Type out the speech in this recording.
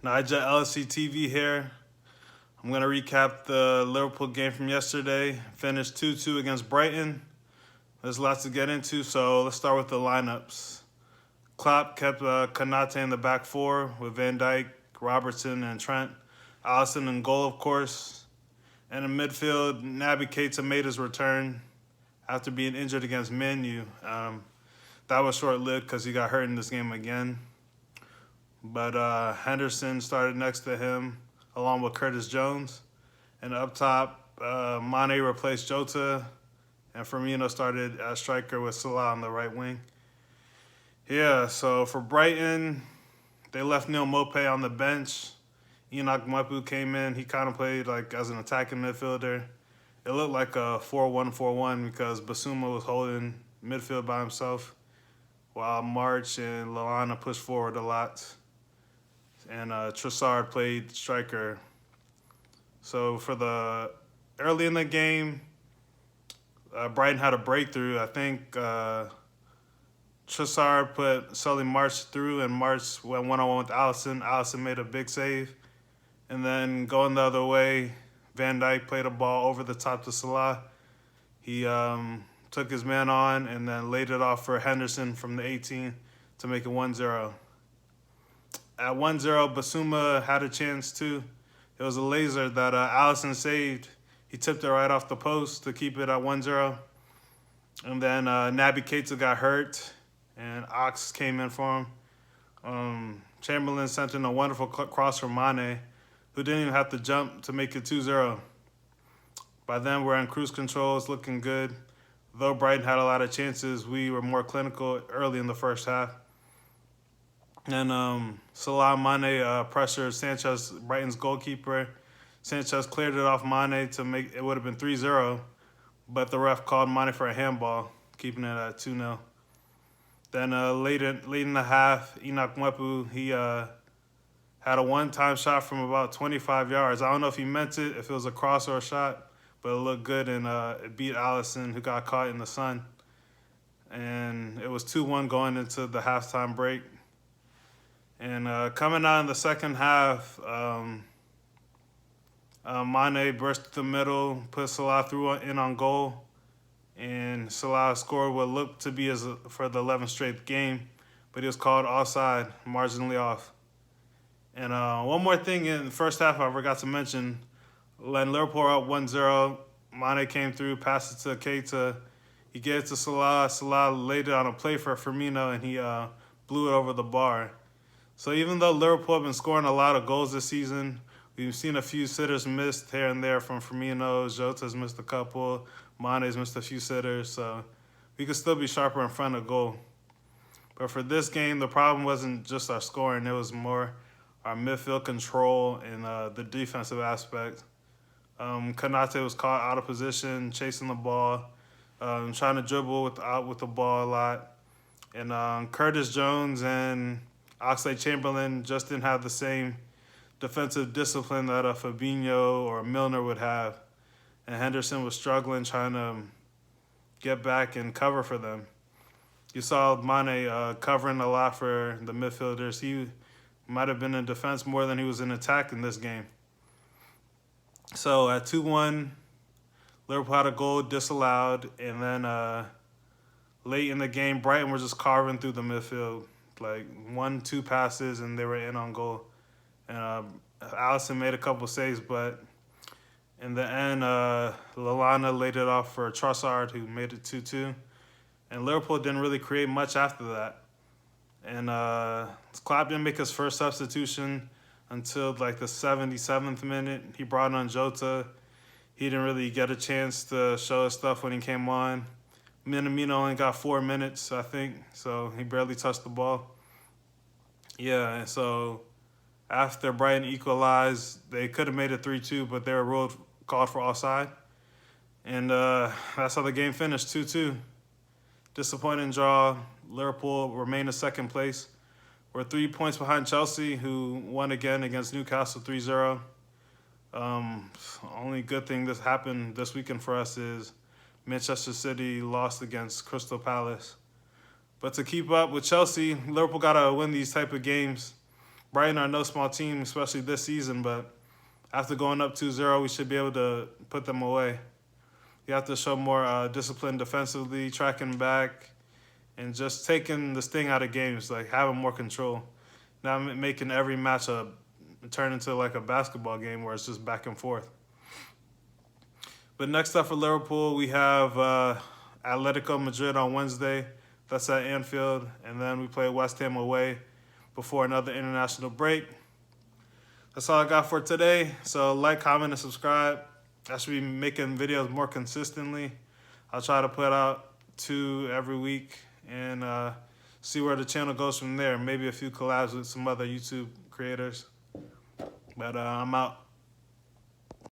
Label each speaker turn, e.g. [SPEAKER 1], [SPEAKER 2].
[SPEAKER 1] Nigel LC TV here. I'm going to recap the Liverpool game from yesterday. Finished 2-2 against Brighton. There's lots to get into, so let's start with the lineups. Klopp kept Konate in the back four with Van Dijk, Robertson, and Trent. Allison in goal, of course. And in midfield, Naby Keita made his return after being injured against Man U. That was short-lived because he got hurt in this game again. But Henderson started next to him, along with Curtis Jones. And up top, Mané replaced Jota, and Firmino started as striker with Salah on the right wing. Yeah, so for Brighton, they left Mwepu on the bench. Mwepu came in. He kind of played like as an attacking midfielder. It looked like a 4-1-4-1 because Bissouma was holding midfield by himself, while March and Lallana pushed forward a lot. And Trossard played striker. So for the early in the game, Brighton had a breakthrough. I think Trossard put Sully March through, and March went one-on-one with Allison. Allison made a big save. And then going the other way, Van Dijk played a ball over the top to Salah. He took his man on and then laid it off for Henderson from the 18 to make it 1-0. At 1-0, Bissouma had a chance too. It was a laser that Allison saved. He tipped it right off the post to keep it at 1-0. And then Naby Keita got hurt, and Ox came in for him. Chamberlain sent in a wonderful cross from Mané, who didn't even have to jump to make it 2-0. By then, we're in cruise control. It's looking good. Though Brighton had a lot of chances, we were more clinical early in the first half. And Salah Mané pressured Sanchez, Brighton's goalkeeper. Sanchez cleared it off Mané to make it would have been 3-0, but the ref called Mané for a handball, keeping it at 2-0. Then late in the half, Mwepu, he had a one-time shot from about 25 yards. I don't know if he meant it, if it was a cross or a shot, but it looked good, and it beat Allison, who got caught in the sun. And it was 2-1 going into the halftime break. And coming out in the second half, Mané burst the middle, put Salah through in on goal, and Salah scored what looked to be for the 11th straight game, but he was called offside, marginally off. And one more thing in the first half I forgot to mention, when Liverpool were up 1-0, Mané came through, passed it to Keita. He gave it to Salah. Salah laid it on a play for Firmino, and he blew it over the bar. So even though Liverpool have been scoring a lot of goals this season, we've seen a few sitters missed here and there from Firmino. Jota's missed a couple. Mane's missed a few sitters. So we could still be sharper in front of goal. But for this game, the problem wasn't just our scoring. It was more our midfield control and the defensive aspect. Konate was caught out of position, chasing the ball, trying to dribble with the ball a lot. And Curtis Jones and Oxlade-Chamberlain just didn't have the same defensive discipline that a Fabinho or a Milner would have. And Henderson was struggling trying to get back and cover for them. You saw Mané covering a lot for the midfielders. He might have been in defense more than he was in attack in this game. So at 2-1, Liverpool had a goal disallowed. And then late in the game, Brighton were just carving through the midfield. Like 1-2 passes, and they were in on goal. And Allison made a couple saves, but in the end, Lallana laid it off for Trossard, who made it 2-2. And Liverpool didn't really create much after that. And Klopp didn't make his first substitution until like the 77th minute. He brought on Jota. He didn't really get a chance to show his stuff when he came on. Minamino only got 4 minutes, I think, so he barely touched the ball. Yeah, and so after Brighton equalized, they could have made it 3-2, but they were called for offside. And that's how the game finished, 2-2. Disappointing draw. Liverpool remain in second place. We're 3 points behind Chelsea, who won again against Newcastle 3-0. Only good thing that happened this weekend for us is Manchester City lost against Crystal Palace. But to keep up with Chelsea, Liverpool got to win these type of games Brighton are no small team, especially this season, but after going up 2-0, we should be able to put them away. You have to show more discipline defensively, tracking back, and just taking the sting out of games, like having more control. Not making every match turn into like a basketball game where it's just back and forth. But next up for Liverpool, we have Atletico Madrid on Wednesday. That's at Anfield. And then we play West Ham away before another international break. That's all I got for today. So like, comment, and subscribe. I should be making videos more consistently. I'll try to put out 2 every week and see where the channel goes from there. Maybe a few collabs with some other YouTube creators. But I'm out.